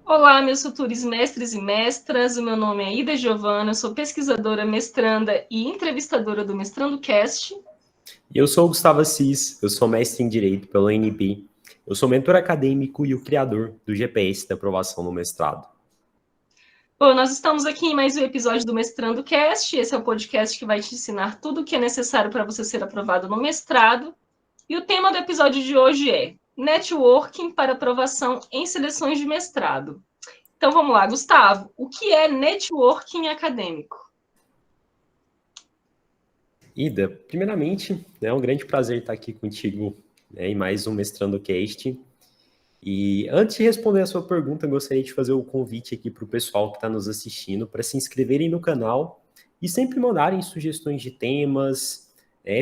Olá, meus futuros mestres e mestras. O meu nome é Ida Giovana, eu sou pesquisadora, mestranda e entrevistadora do Mestrando Cast. E eu sou o Gustavo Assis, eu sou mestre em Direito pela UNB, eu sou mentor acadêmico e o criador do GPS da aprovação no mestrado. Bom, nós estamos aqui em mais um episódio do Mestrando Cast. Esse é o podcast que vai te ensinar tudo o que é necessário para você ser aprovado no mestrado. E o tema do episódio de hoje é Networking para aprovação em seleções de mestrado. Então vamos lá, Gustavo, o que é networking acadêmico? Ida, primeiramente, é um grande prazer estar aqui contigo, em mais um Mestrando Cast. E antes de responder a sua pergunta, eu gostaria de fazer o convite aqui para o pessoal que está nos assistindo para se inscreverem no canal e sempre mandarem sugestões de temas,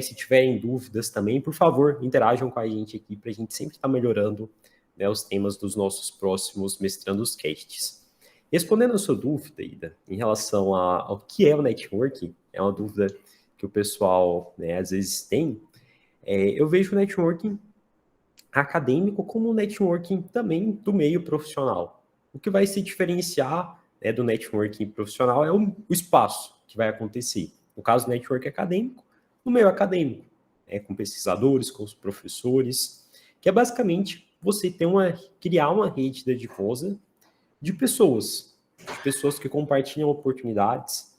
se tiverem dúvidas também, por favor, interajam com a gente aqui para a gente sempre estar melhorando, os temas dos nossos próximos Mestrandos Casts. Respondendo a sua dúvida, Ida, em relação ao que é o networking, é uma dúvida que o pessoal, às vezes tem, eu vejo o networking acadêmico como um networking também do meio profissional. O que vai se diferenciar do networking profissional é o espaço que vai acontecer. No caso do networking acadêmico, no meio acadêmico, com pesquisadores, com os professores, que é basicamente você criar uma rede difusa de pessoas que compartilham oportunidades,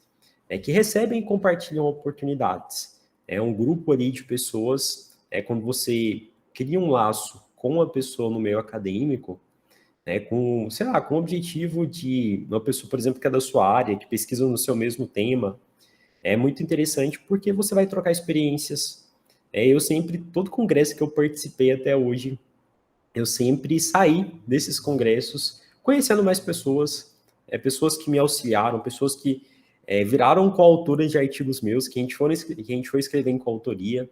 que recebem e compartilham oportunidades. É um grupo ali de pessoas, quando você cria um laço com uma pessoa no meio acadêmico, com o objetivo de uma pessoa, por exemplo, que é da sua área, que pesquisa no seu mesmo tema, é muito interessante porque você vai trocar experiências. Eu sempre, todo congresso que eu participei até hoje, eu sempre saí desses congressos conhecendo mais pessoas, pessoas que me auxiliaram, pessoas que viraram coautoras de artigos meus, que a gente foi escrever em coautoria.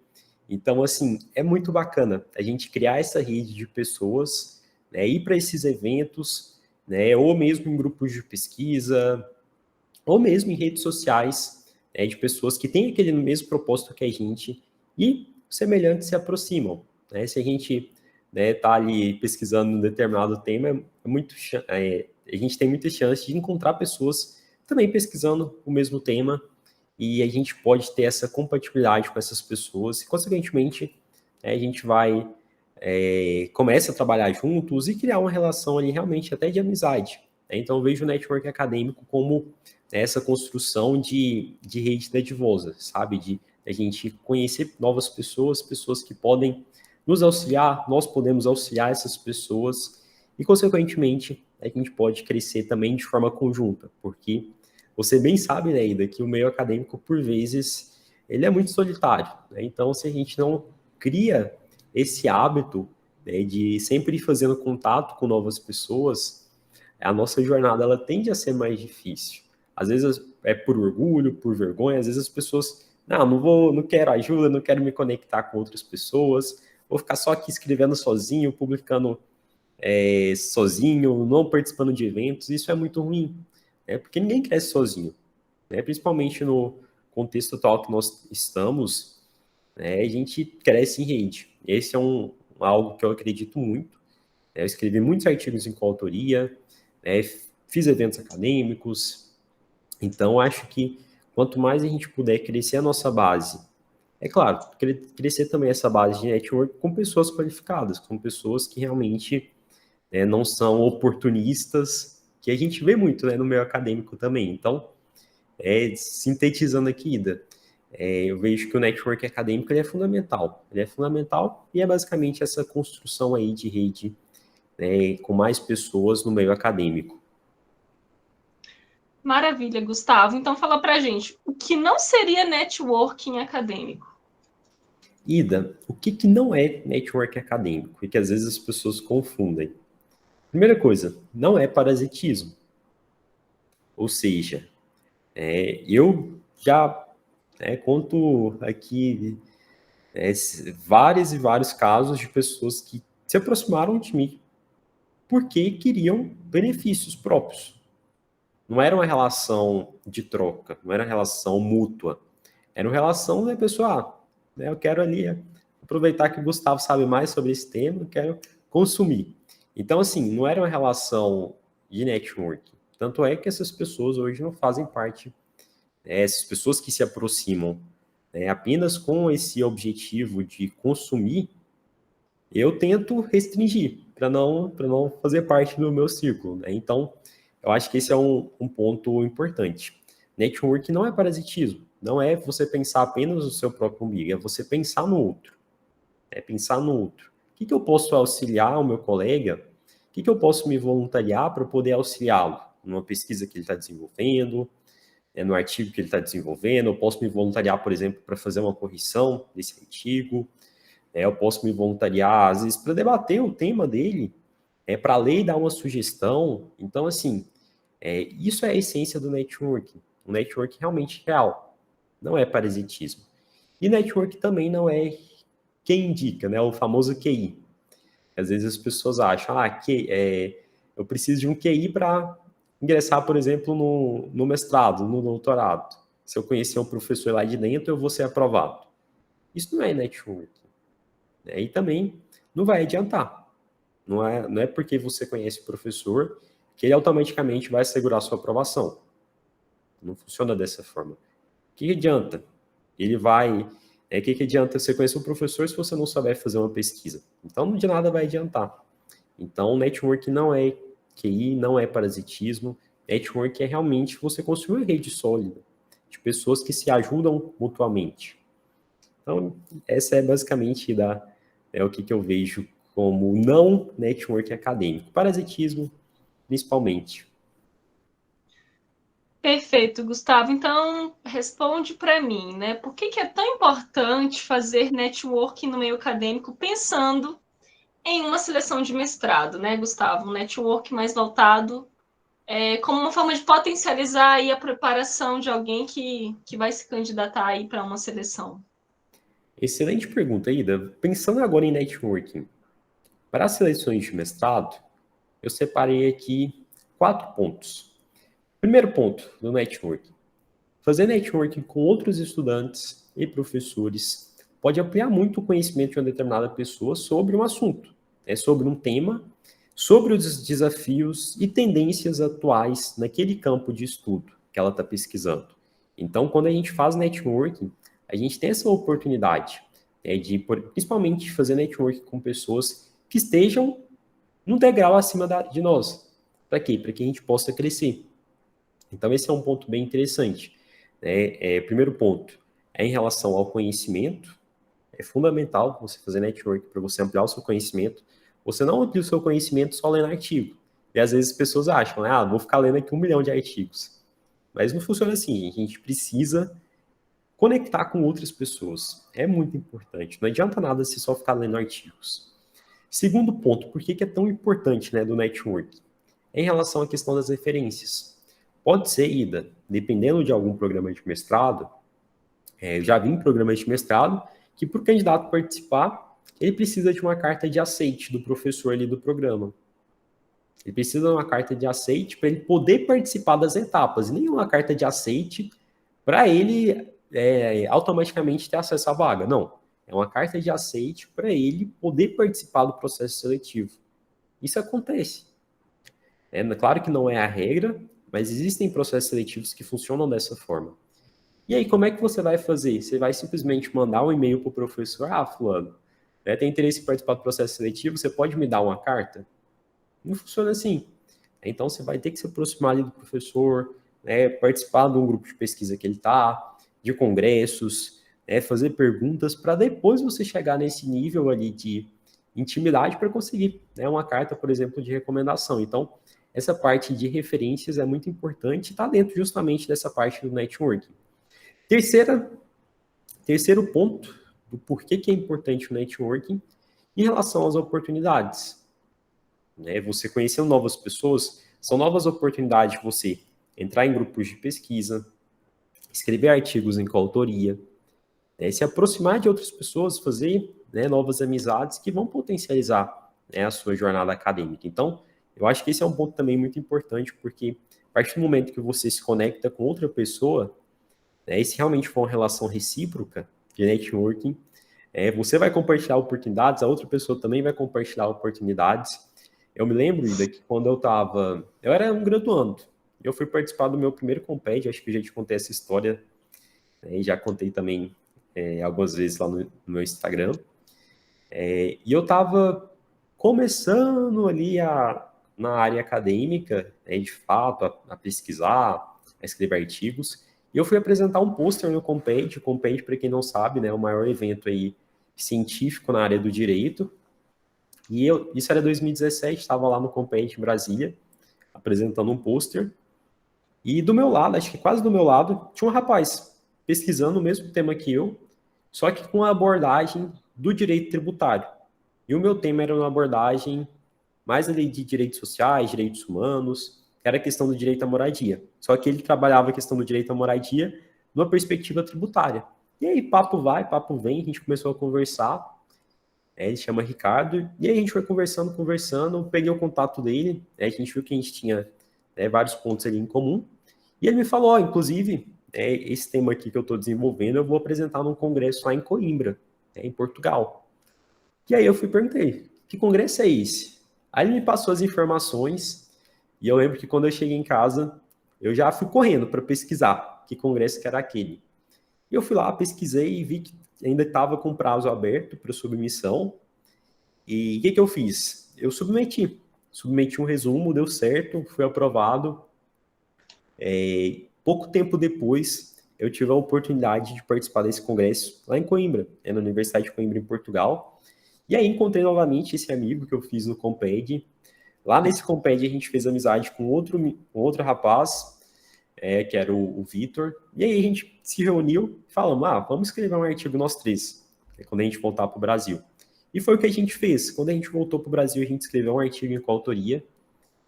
Então, assim, é muito bacana a gente criar essa rede de pessoas, ir para esses eventos, ou mesmo em grupos de pesquisa, ou mesmo em redes sociais, de pessoas que têm aquele mesmo propósito que a gente e semelhantes se aproximam. Se a gente tá ali pesquisando um determinado tema, a gente tem muita chance de encontrar pessoas também pesquisando o mesmo tema e a gente pode ter essa compatibilidade com essas pessoas e, consequentemente, a gente começa a trabalhar juntos e criar uma relação ali realmente até de amizade. Então, eu vejo o network acadêmico como essa construção de rede dadivosa, sabe? De a gente conhecer novas pessoas, pessoas que podem nos auxiliar, nós podemos auxiliar essas pessoas e, consequentemente, a gente pode crescer também de forma conjunta, porque você bem sabe, né, Ida, que o meio acadêmico, por vezes, ele é muito solitário. Então, se a gente não cria esse hábito de sempre ir fazendo contato com novas pessoas, a nossa jornada ela tende a ser mais difícil. Às vezes é por orgulho, por vergonha, às vezes as pessoas, não quero ajuda, não quero me conectar com outras pessoas, vou ficar só aqui escrevendo sozinho, publicando sozinho, não participando de eventos, isso é muito ruim, porque ninguém cresce sozinho, principalmente no contexto atual que nós estamos, a gente cresce em rede. Esse é algo que eu acredito muito. Eu escrevi muitos artigos em coautoria, fiz eventos acadêmicos, então acho que quanto mais a gente puder crescer a nossa base, é claro, crescer também essa base de network com pessoas qualificadas, com pessoas que realmente não são oportunistas, que a gente vê muito no meio acadêmico também. Então, sintetizando aqui, Ida, eu vejo que o network acadêmico ele é fundamental. Ele é fundamental e é basicamente essa construção aí de rede com mais pessoas no meio acadêmico. Maravilha, Gustavo. Então fala pra gente, o que não seria networking acadêmico? Ida, o que não é network acadêmico e que às vezes as pessoas confundem? Primeira coisa, não é parasitismo. Ou seja, eu já conto aqui vários e vários casos de pessoas que se aproximaram de mim porque queriam benefícios próprios. Não era uma relação de troca, não era uma relação mútua. Era uma relação da pessoa, eu quero ali aproveitar que o Gustavo sabe mais sobre esse tema, eu quero consumir. Então, assim, não era uma relação de networking. Tanto é que essas pessoas hoje não fazem parte, essas pessoas que se aproximam apenas com esse objetivo de consumir, eu tento restringir para não fazer parte do meu círculo. Né? Então, eu acho que esse é um ponto importante. Network não é parasitismo, não é você pensar apenas no seu próprio umbigo, é você pensar no outro. É pensar no outro. O que eu posso auxiliar o meu colega? O que eu posso me voluntariar para poder auxiliá-lo? Numa pesquisa que ele está desenvolvendo, no artigo que ele está desenvolvendo, eu posso me voluntariar, por exemplo, para fazer uma correção desse artigo, eu posso me voluntariar, às vezes, para debater o tema dele, para ler e dar uma sugestão. Então, assim, isso é a essência do networking. O networking realmente real, não é parasitismo. E network também não é quem indica, né? O famoso QI. Às vezes as pessoas acham, eu preciso de um QI para ingressar, por exemplo, no mestrado, no doutorado. Se eu conhecer um professor lá de dentro, eu vou ser aprovado. Isso não é networking. E também não vai adiantar. Não é porque você conhece o professor que ele automaticamente vai assegurar a sua aprovação. Não funciona dessa forma. O que adianta? Ele vai... O que adianta você conhecer um professor se você não souber fazer uma pesquisa? Então, de nada vai adiantar. Então, network não é QI, não é parasitismo. Network é realmente você construir uma rede sólida de pessoas que se ajudam mutuamente. Então, essa é basicamente o que eu vejo como não network acadêmico. Parasitismo, principalmente. Perfeito, Gustavo. Então, responde para mim, né? Por que é tão importante fazer networking no meio acadêmico pensando em uma seleção de mestrado, né, Gustavo? Um network mais voltado como uma forma de potencializar aí a preparação de alguém que vai se candidatar aí para uma seleção. Excelente pergunta, Ida. Pensando agora em networking, para as seleções de mestrado, eu separei aqui 4 pontos. Primeiro ponto do networking. Fazer networking com outros estudantes e professores pode ampliar muito o conhecimento de uma determinada pessoa sobre um assunto, sobre um tema, sobre os desafios e tendências atuais naquele campo de estudo que ela está pesquisando. Então, quando a gente faz networking, a gente tem essa oportunidade de, principalmente, fazer networking com pessoas que estejam num degrau acima de nós. Para quê? Para que a gente possa crescer. Então, esse é um ponto bem interessante. Primeiro ponto é em relação ao conhecimento. É fundamental você fazer network para você ampliar o seu conhecimento. Você não amplia o seu conhecimento só lendo artigo. E às vezes as pessoas acham, vou ficar lendo aqui 1 milhão de artigos. Mas não funciona assim. A gente precisa conectar com outras pessoas. É muito importante. Não adianta nada se só ficar lendo artigos. Segundo ponto, por que é tão importante, do network? Em relação à questão das referências. Pode ser, Ida, dependendo de algum programa de mestrado, eu já vi em programas de mestrado que para o candidato participar, ele precisa de uma carta de aceite do professor ali do programa. Ele precisa de uma carta de aceite para ele poder participar das etapas, e nem uma carta de aceite para ele automaticamente ter acesso à vaga. Não, é uma carta de aceite para ele poder participar do processo seletivo. Isso acontece. Claro que não é a regra, mas existem processos seletivos que funcionam dessa forma. E aí, como é que você vai fazer? Você vai simplesmente mandar um e-mail para o professor, fulano, tem interesse em participar do processo seletivo, você pode me dar uma carta? Não funciona assim. Então, você vai ter que se aproximar ali do professor, participar de um grupo de pesquisa que ele está, de congressos, fazer perguntas, para depois você chegar nesse nível ali de intimidade para conseguir uma carta, por exemplo, de recomendação. Então, essa parte de referências é muito importante e está dentro justamente dessa parte do networking. Terceiro ponto do porquê que é importante o networking em relação às oportunidades. Você conhecendo novas pessoas, são novas oportunidades de você entrar em grupos de pesquisa, escrever artigos em coautoria, se aproximar de outras pessoas, fazer novas amizades que vão potencializar a sua jornada acadêmica. Então, eu acho que esse é um ponto também muito importante, porque a partir do momento que você se conecta com outra pessoa, e se realmente for uma relação recíproca de networking, você vai compartilhar oportunidades, a outra pessoa também vai compartilhar oportunidades, Eu me lembro, Ida, que quando eu era um graduando, eu fui participar do meu primeiro Comped, acho que eu já te contei essa história, né, e já contei também algumas vezes lá no meu Instagram. E eu estava começando ali na área acadêmica, né, de fato, a pesquisar, a escrever artigos, e eu fui apresentar um pôster no Comped. O Comped, para quem não sabe, né, é o maior evento aí científico na área do direito. E isso era 2017, estava lá no Comped em Brasília, apresentando um pôster. E do meu lado, acho que quase do meu lado, tinha um rapaz pesquisando o mesmo tema que eu, só que com a abordagem do direito tributário. E o meu tema era uma abordagem mais ali de direitos sociais, direitos humanos, era a questão do direito à moradia. Só que ele trabalhava a questão do direito à moradia numa perspectiva tributária. E aí, papo vai, papo vem, a gente começou a conversar. Ele chama Ricardo, e aí a gente foi conversando, peguei o contato dele, a gente viu que a gente tinha vários pontos ali em comum, e ele me falou, inclusive, esse tema aqui que eu estou desenvolvendo, eu vou apresentar num congresso lá em Coimbra, em Portugal. E aí eu perguntei, que congresso é esse? Aí ele me passou as informações, e eu lembro que quando eu cheguei em casa, eu já fui correndo para pesquisar que congresso que era aquele. E eu fui lá, pesquisei e vi que ainda estava com prazo aberto para submissão. E o que eu fiz? Eu submeti um resumo, deu certo, foi aprovado. Pouco tempo depois, eu tive a oportunidade de participar desse congresso lá em Coimbra, na Universidade de Coimbra, em Portugal. E aí encontrei novamente esse amigo que eu fiz no Comped. Lá nesse Comped a gente fez amizade com outro rapaz, que era o Vitor. E aí a gente se reuniu e falamos, vamos escrever um artigo nós três, quando a gente voltar para o Brasil. E foi o que a gente fez. Quando a gente voltou para o Brasil, a gente escreveu um artigo em coautoria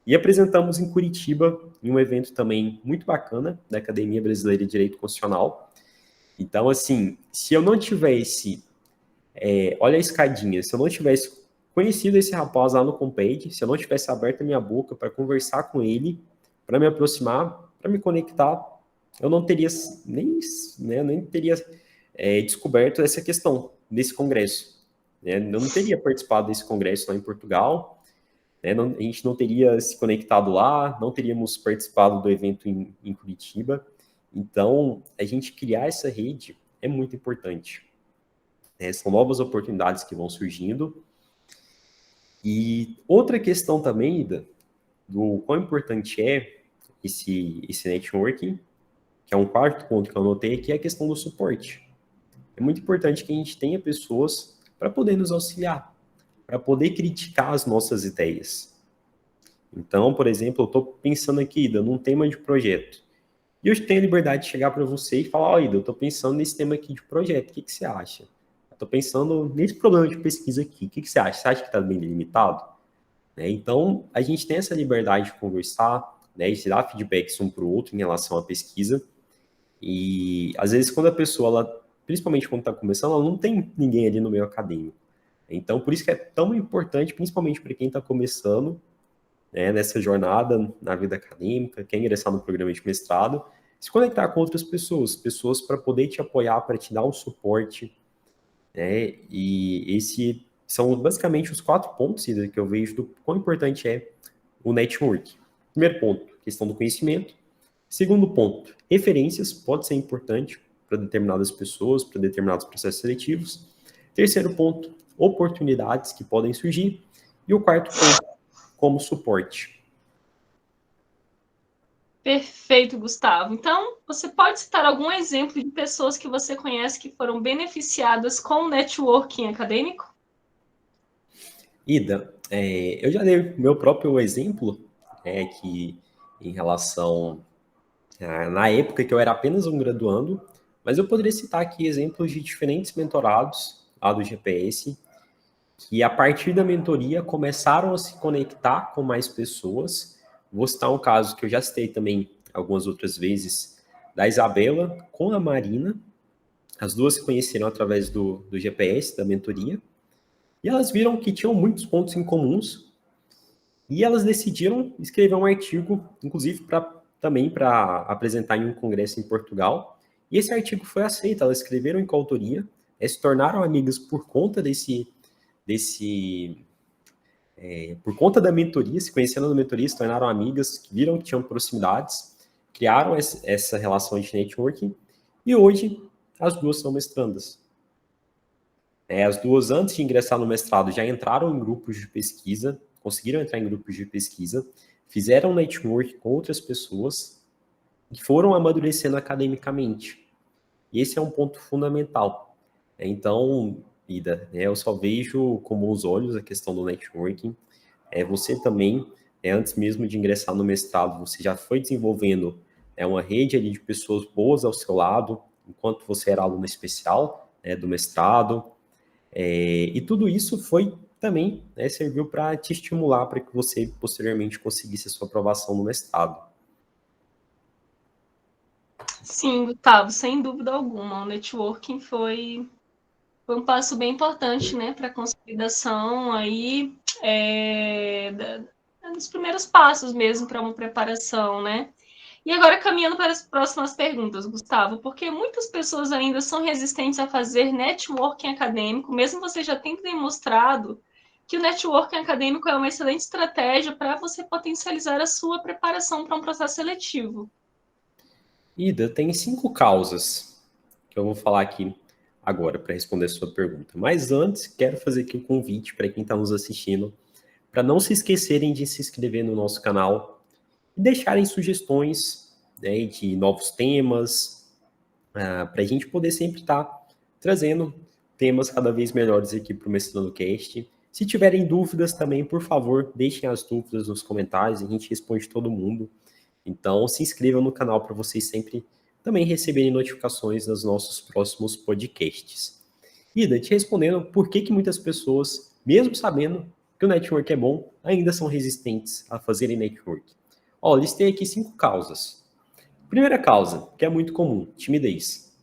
e apresentamos em Curitiba, em um evento também muito bacana da Academia Brasileira de Direito Constitucional. Então, assim, se eu não tivesse, olha a escadinha, se eu não tivesse conhecido esse rapaz lá no Comped, se eu não tivesse aberto a minha boca para conversar com ele, para me aproximar, para me conectar, eu não teria nem teria descoberto essa questão desse congresso. Eu não teria participado desse congresso lá em Portugal, a gente não teria se conectado lá, não teríamos participado do evento em Curitiba. Então, a gente criar essa rede é muito importante. São novas oportunidades que vão surgindo. E outra questão também, Ida, do quão importante é esse networking, que é um quarto ponto que eu anotei aqui, é a questão do suporte. É muito importante que a gente tenha pessoas para poder nos auxiliar, para poder criticar as nossas ideias. Então, por exemplo, eu estou pensando aqui, Ida, num tema de projeto. E eu tenho a liberdade de chegar para você e falar, Ida, eu estou pensando nesse tema aqui de projeto, o que você acha? Estou pensando nesse problema de pesquisa aqui, o que você acha? Você acha que está bem delimitado? Então, a gente tem essa liberdade de conversar, de dar feedbacks um para o outro em relação à pesquisa. E, às vezes, quando a pessoa, principalmente quando está começando, ela não tem ninguém ali no meio acadêmico. Então, por isso que é tão importante, principalmente para quem está começando, nessa jornada na vida acadêmica, quer ingressar no programa de mestrado, se conectar com outras pessoas para poder te apoiar, para te dar um suporte, e esse são basicamente os 4 pontos, Cida, que eu vejo do quão importante é o network. Primeiro ponto, questão do conhecimento. Segundo ponto, referências, pode ser importante para determinadas pessoas, para determinados processos seletivos. Terceiro ponto, oportunidades que podem surgir. E o quarto ponto, como suporte. Perfeito, Gustavo. Então, você pode citar algum exemplo de pessoas que você conhece que foram beneficiadas com o networking acadêmico? Ida, eu já dei meu próprio exemplo, que em relação na época que eu era apenas um graduando, mas eu poderia citar aqui exemplos de diferentes mentorados lá do GPS, que a partir da mentoria começaram a se conectar com mais pessoas. Vou citar um caso que eu já citei também algumas outras vezes, da Isabela com a Marina. As duas se conheceram através do GPS, da mentoria, e elas viram que tinham muitos pontos em comuns, e elas decidiram escrever um artigo, inclusive também para apresentar em um congresso em Portugal. E esse artigo foi aceito, elas escreveram em coautoria, se tornaram amigas por conta desse por conta da mentoria, se conheceram na mentoria, se tornaram amigas, viram que tinham proximidades, criaram essa relação de networking, e hoje as duas são mestrandas. As duas, antes de ingressar no mestrado, já entraram em grupos de pesquisa, conseguiram entrar em grupos de pesquisa, fizeram network com outras pessoas e foram amadurecendo academicamente. E esse é um ponto fundamental. Então, Ida, eu só vejo com bons olhos a questão do networking. Você também, antes mesmo de ingressar no mestrado, você já foi desenvolvendo uma rede ali de pessoas boas ao seu lado, enquanto você era aluno especial do mestrado. E tudo isso foi também, serviu para te estimular para que você posteriormente conseguisse a sua aprovação no mestrado. Sim, Gustavo, sem dúvida alguma. O networking foi um passo bem importante, né, para a consolidação aí dos primeiros passos mesmo para uma preparação, né? E agora caminhando para as próximas perguntas, Gustavo, porque muitas pessoas ainda são resistentes a fazer networking acadêmico, mesmo você já tendo demonstrado que o networking acadêmico é uma excelente estratégia para você potencializar a sua preparação para um processo seletivo. Ida, tem 5 causas que eu vou falar aqui agora para responder a sua pergunta. Mas antes, quero fazer aqui um convite para quem está nos assistindo, para não se esquecerem de se inscrever no nosso canal e deixarem sugestões de novos temas, para a gente poder sempre estar trazendo temas cada vez melhores aqui para o Mestrando Cast. Se tiverem dúvidas também, por favor, deixem as dúvidas nos comentários, a gente responde todo mundo. Então, se inscrevam no canal para vocês sempre também receberem notificações dos nossos próximos podcasts. Ida, te respondendo, por que muitas pessoas, mesmo sabendo que o network é bom, ainda são resistentes a fazerem network? Listei aqui 5 causas. Primeira causa, que é muito comum, timidez.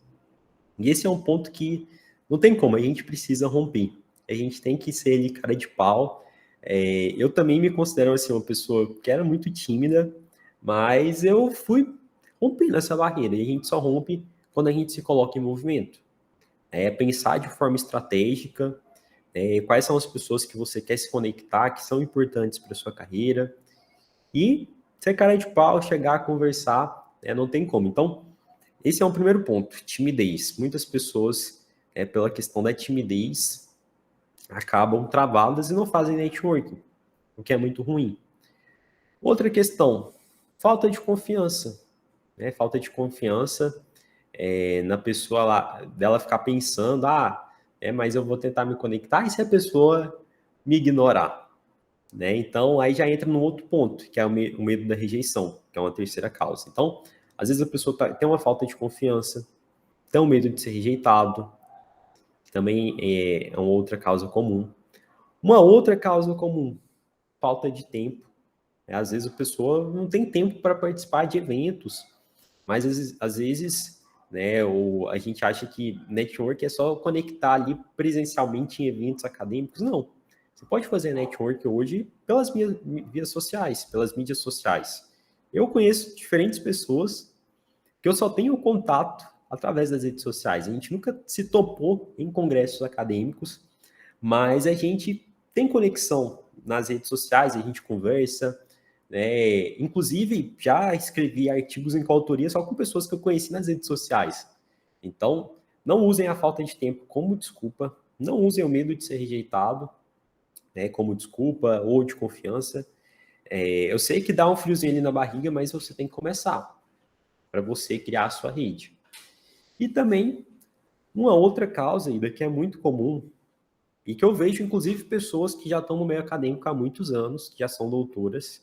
E esse é um ponto que não tem como, a gente precisa romper. A gente tem que ser ali cara de pau. Eu também me considero assim, uma pessoa que era muito tímida, mas eu fui rompendo essa barreira. E a gente só rompe quando a gente se coloca em movimento. Pensar de forma estratégica, quais são as pessoas que você quer se conectar, que são importantes para a sua carreira. E ser cara de pau, chegar a conversar, não tem como. Então, esse é um primeiro ponto, timidez. Muitas pessoas, pela questão da timidez, acabam travadas e não fazem networking, o que é muito ruim. Outra questão, falta de confiança. Falta de confiança na pessoa lá, dela ficar pensando, mas eu vou tentar me conectar, e se a pessoa me ignorar? Então, aí já entra num outro ponto, que é o medo da rejeição, que é uma terceira causa. Então, às vezes a pessoa tem uma falta de confiança, tem um medo de ser rejeitado, também é uma outra causa comum. Uma outra causa comum, falta de tempo. Às vezes a pessoa não tem tempo para participar de eventos, mas às vezes a gente acha que network é só conectar ali presencialmente em eventos acadêmicos. Não. Você pode fazer network hoje pelas vias sociais, pelas mídias sociais. Eu conheço diferentes pessoas que eu só tenho contato através das redes sociais. A gente nunca se topou em congressos acadêmicos, mas a gente tem conexão nas redes sociais, a gente conversa, inclusive, já escrevi artigos em coautoria só com pessoas que eu conheci nas redes sociais. Então, não usem a falta de tempo como desculpa, não usem o medo de ser rejeitado como desculpa ou de confiança. Eu sei que dá um friozinho ali na barriga, mas você tem que começar para você criar a sua rede. E também, uma outra causa ainda que é muito comum, e que eu vejo, inclusive, pessoas que já estão no meio acadêmico há muitos anos, que já são doutoras,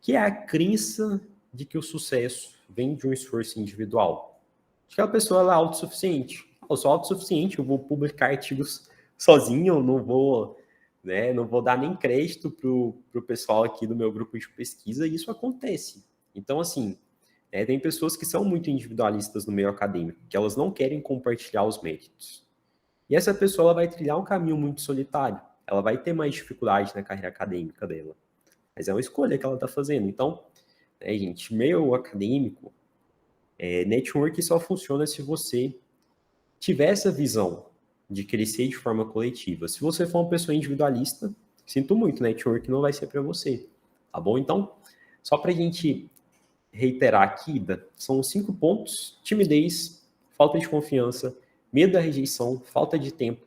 que é a crença de que o sucesso vem de um esforço individual. Acho que a pessoa ela é autossuficiente. Eu sou autossuficiente, eu vou publicar artigos sozinho, eu não vou dar nem crédito para o pessoal aqui do meu grupo de pesquisa, e isso acontece. Então, assim, tem pessoas que são muito individualistas no meio acadêmico, que elas não querem compartilhar os méritos. E essa pessoa ela vai trilhar um caminho muito solitário. Ela vai ter mais dificuldade na carreira acadêmica dela. Mas é uma escolha que ela está fazendo. Então, gente, meio acadêmico, network só funciona se você tiver essa visão de crescer de forma coletiva. Se você for uma pessoa individualista, sinto muito, network não vai ser para você, tá bom? Então, só para a gente reiterar aqui, são 5 pontos: timidez, falta de confiança, medo da rejeição, falta de tempo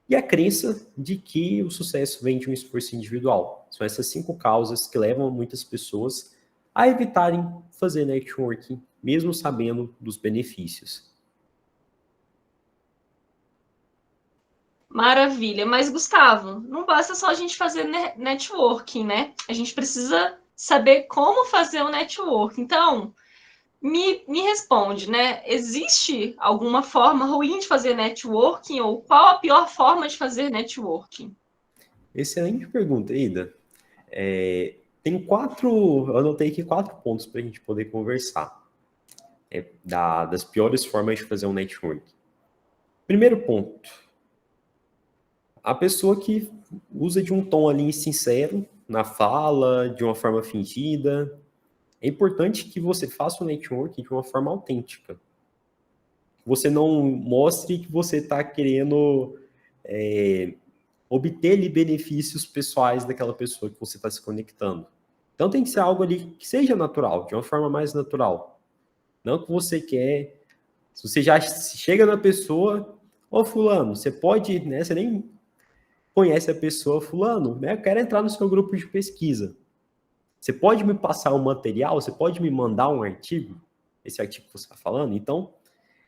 e a crença de que o sucesso vem de um esforço individual. São essas 5 causas que levam muitas pessoas a evitarem fazer networking, mesmo sabendo dos benefícios. Maravilha. Mas, Gustavo, não basta só a gente fazer networking, né? A gente precisa saber como fazer o networking. Então, me responde, né? Existe alguma forma ruim de fazer networking ou qual a pior forma de fazer networking? Excelente pergunta, Ida. Tem 4, eu anotei aqui 4 pontos para a gente poder conversar, das piores formas de fazer um networking. Primeiro ponto, a pessoa que usa de um tom ali sincero na fala, de uma forma fingida. É importante que você faça o networking de uma forma autêntica. Você não mostre que você está querendo obter ali benefícios pessoais daquela pessoa que você está se conectando. Então tem que ser algo ali que seja natural, de uma forma mais natural. Não que você quer. Se você já chega na pessoa, ô fulano, você pode, né? Você nem conhece a pessoa, fulano, né? Eu quero entrar no seu grupo de pesquisa. Você pode me passar um material? Você pode me mandar um artigo? Esse artigo que você está falando? Então,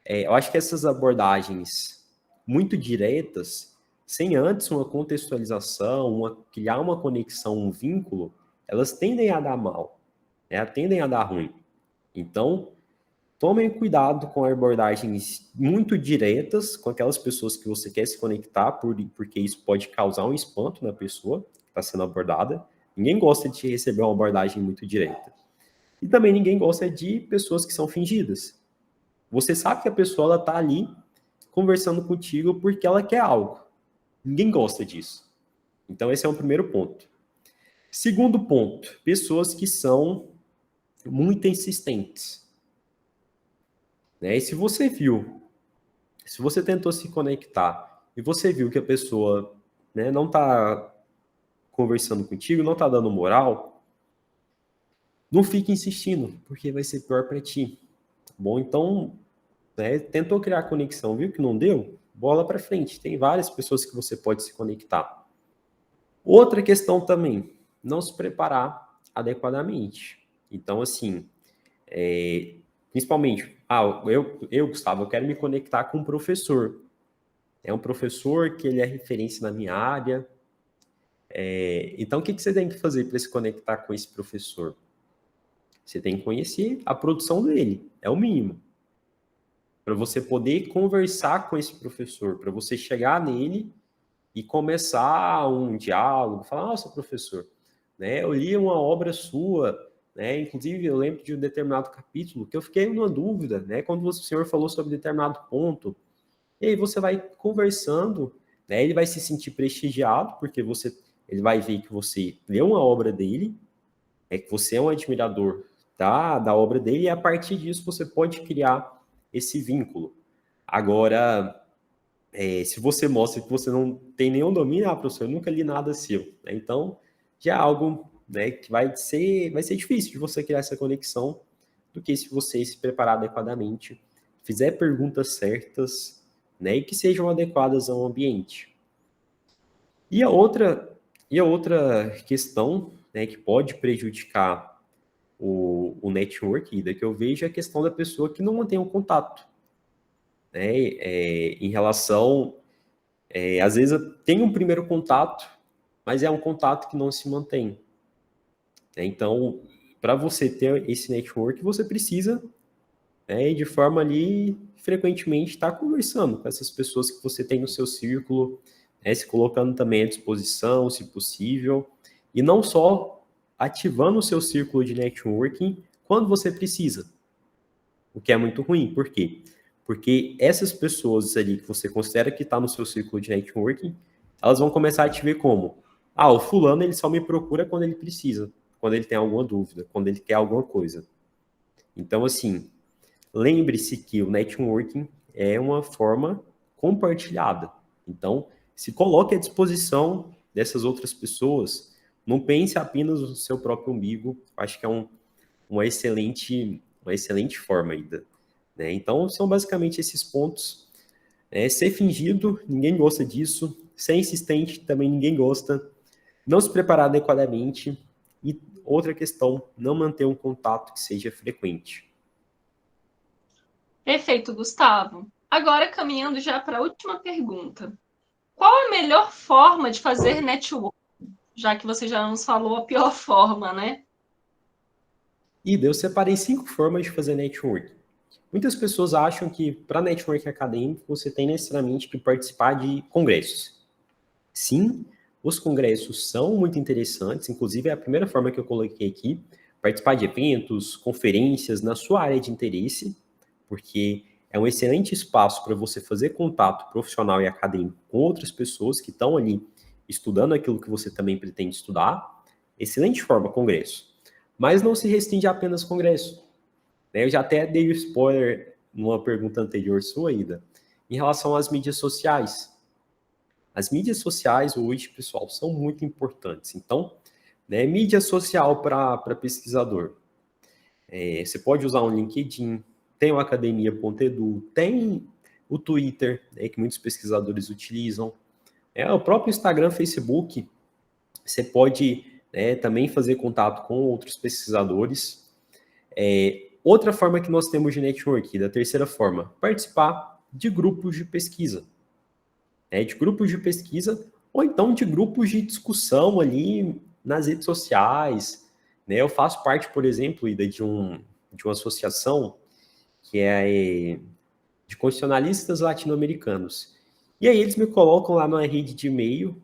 eu acho que essas abordagens muito diretas, sem antes uma contextualização, criar uma conexão, um vínculo, elas tendem a dar mal, né? Tendem a dar ruim. Então, tomem cuidado com abordagens muito diretas com aquelas pessoas que você quer se conectar, porque isso pode causar um espanto na pessoa que está sendo abordada. Ninguém gosta de receber uma abordagem muito direta. E também ninguém gosta de pessoas que são fingidas. Você sabe que a pessoa está ali conversando contigo porque ela quer algo. Ninguém gosta disso. Então, esse é o primeiro ponto. Segundo ponto, pessoas que são muito insistentes. Né? E se você tentou se conectar e você viu que a pessoa, né, não está conversando contigo, não está dando moral, não fique insistindo, porque vai ser pior para ti. Tá bom? Então, né, tentou criar conexão, viu que não deu? Bola para frente. Tem várias pessoas que você pode se conectar. Outra questão também, não se preparar adequadamente. Então, assim, principalmente, Gustavo, eu quero me conectar com um professor. É um professor que ele é referência na minha área. Então, o que você tem que fazer para se conectar com esse professor? Você tem que conhecer a produção dele, é o mínimo. Para você poder conversar com esse professor, para você chegar nele e começar um diálogo, falar, nossa, professor, né, eu li uma obra sua, né, inclusive eu lembro de um determinado capítulo que eu fiquei numa dúvida, né, quando o senhor falou sobre determinado ponto, e aí você vai conversando, né, ele vai se sentir prestigiado, porque ele vai ver que você leu uma obra dele, que você é um admirador da obra dele, e a partir disso você pode criar esse vínculo. Agora, se você mostra que você não tem nenhum domínio, professor, eu nunca li nada seu. Né? Então, já é algo, né, que vai ser difícil de você criar essa conexão, do que se você se preparar adequadamente, fizer perguntas certas, né, e que sejam adequadas ao ambiente. E a outra questão, né, que pode prejudicar o network, que eu vejo, é a questão da pessoa que não mantém um contato. Né, em relação às vezes tem um primeiro contato, mas é um contato que não se mantém. Então, para você ter esse network, você precisa, de forma ali, frequentemente, estar conversando com essas pessoas que você tem no seu círculo, se colocando também à disposição, se possível, e não só ativando o seu círculo de networking quando você precisa, o que é muito ruim. Por quê? Porque essas pessoas ali que você considera que está no seu círculo de networking, elas vão começar a te ver como, o fulano ele só me procura quando ele precisa, quando ele tem alguma dúvida, quando ele quer alguma coisa. Então, assim, lembre-se que o networking é uma forma compartilhada. Então, se coloque à disposição, dessas outras pessoas, não pense apenas no seu próprio umbigo. Acho que é uma excelente forma ainda. Né? Então, são basicamente esses pontos. Ser fingido, ninguém gosta disso. Ser insistente, também ninguém gosta. Não se preparar adequadamente. E outra questão, não manter um contato que seja frequente. Perfeito, Gustavo. Agora, caminhando já para a última pergunta. Qual a melhor forma de fazer network? Já que você já nos falou a pior forma, né? E eu separei 5 formas de fazer network. Muitas pessoas acham que para network acadêmico você tem necessariamente que participar de congressos. Sim, os congressos são muito interessantes, inclusive é a primeira forma que eu coloquei aqui, participar de eventos, conferências na sua área de interesse, porque é um excelente espaço para você fazer contato profissional e acadêmico com outras pessoas que estão ali estudando aquilo que você também pretende estudar. Excelente forma, congresso. Mas não se restringe a apenas congresso. Eu já até dei o spoiler numa pergunta anterior sua, Ida, em relação às mídias sociais. As mídias sociais hoje, pessoal, são muito importantes. Então, mídia social para pesquisador. Você pode usar um LinkedIn, tem o academia.edu, tem o Twitter, que muitos pesquisadores utilizam. O próprio Instagram, Facebook, você pode também fazer contato com outros pesquisadores. Outra forma que nós temos de network, da terceira forma, participar de grupos de pesquisa. De grupos de pesquisa ou então de grupos de discussão ali nas redes sociais. Eu faço parte, por exemplo, Ida, de uma associação que é de constitucionalistas latino-americanos. E aí eles me colocam lá numa rede de e-mail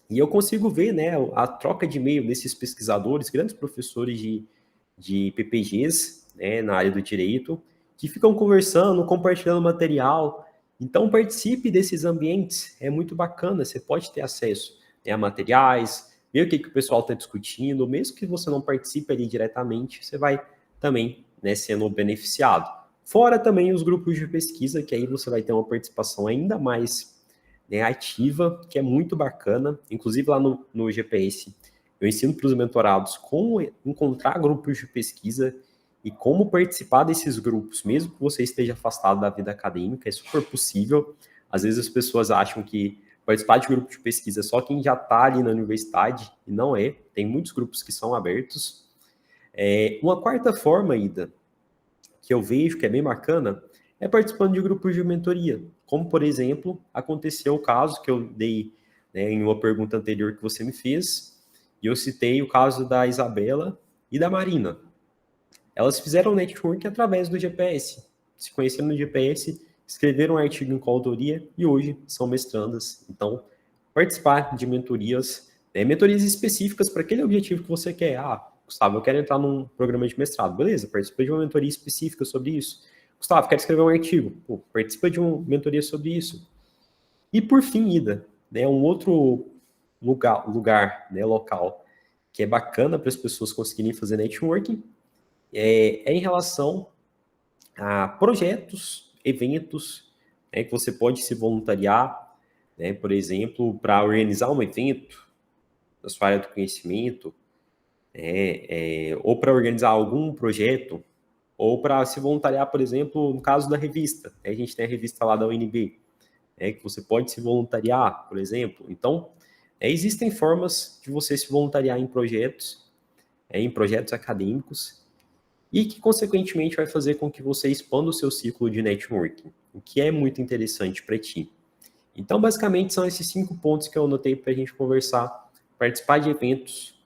e eu consigo ver a troca de e-mail desses pesquisadores, grandes professores de PPGs na área do direito, que ficam conversando, compartilhando material. Então, participe desses ambientes, é muito bacana, você pode ter acesso a materiais, ver o que o pessoal está discutindo, mesmo que você não participe ali diretamente, você vai também sendo beneficiado. Fora também os grupos de pesquisa, que aí você vai ter uma participação ainda mais ativa, que é muito bacana. Inclusive lá no GPS, eu ensino para os mentorados como encontrar grupos de pesquisa e como participar desses grupos, mesmo que você esteja afastado da vida acadêmica, é super possível. Às vezes as pessoas acham que participar de grupo de pesquisa é só quem já está ali na universidade, e não é. Tem muitos grupos que são abertos. Uma quarta forma, Ida, que eu vejo que é bem bacana, é participando de grupos de mentoria. Como, por exemplo, aconteceu o caso que eu dei em uma pergunta anterior que você me fez, e eu citei o caso da Isabela e da Marina. Elas fizeram network através do GPS, se conheceram no GPS, escreveram um artigo em coautoria e hoje são mestrandas. Então, participar de mentorias, mentorias específicas para aquele objetivo que você quer. Gustavo, eu quero entrar num programa de mestrado. Beleza, participa de uma mentoria específica sobre isso. Gustavo, quero escrever um artigo. Participa de uma mentoria sobre isso. E por fim, Ida, um outro lugar local que é bacana para as pessoas conseguirem fazer networking é em relação a projetos, eventos, que você pode se voluntariar, por exemplo, para organizar um evento na sua área do conhecimento, ou para organizar algum projeto, ou para se voluntariar, por exemplo, no caso da revista. A gente tem a revista lá da UNB, que você pode se voluntariar, por exemplo. Então, existem formas de você se voluntariar em projetos acadêmicos, e que, consequentemente, vai fazer com que você expanda o seu ciclo de networking, o que é muito interessante para ti. Então, basicamente, são esses 5 pontos que eu anotei para a gente conversar: participar de eventos,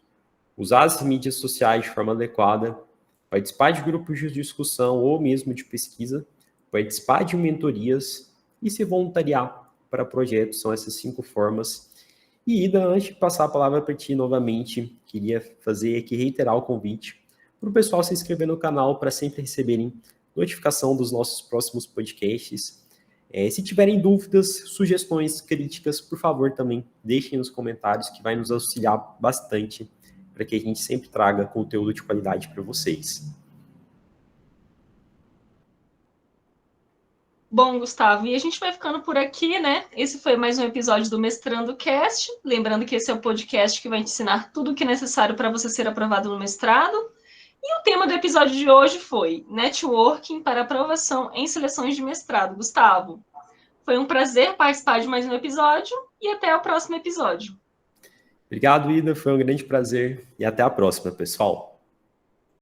usar as mídias sociais de forma adequada, participar de grupos de discussão ou mesmo de pesquisa, participar de mentorias e se voluntariar para projetos. São essas 5 formas. E, Ida, antes de passar a palavra para ti novamente, queria fazer aqui, reiterar o convite para o pessoal se inscrever no canal para sempre receberem notificação dos nossos próximos podcasts. Se tiverem dúvidas, sugestões, críticas, por favor, também deixem nos comentários, que vai nos auxiliar bastante para que a gente sempre traga conteúdo de qualidade para vocês. Bom, Gustavo, e a gente vai ficando por aqui, né? Esse foi mais um episódio do Mestrando Cast. Lembrando que esse é o podcast que vai te ensinar tudo o que é necessário para você ser aprovado no mestrado. E o tema do episódio de hoje foi Networking para aprovação em seleções de mestrado. Gustavo, foi um prazer participar de mais um episódio e até o próximo episódio. Obrigado, Ida. Foi um grande prazer e até a próxima, pessoal.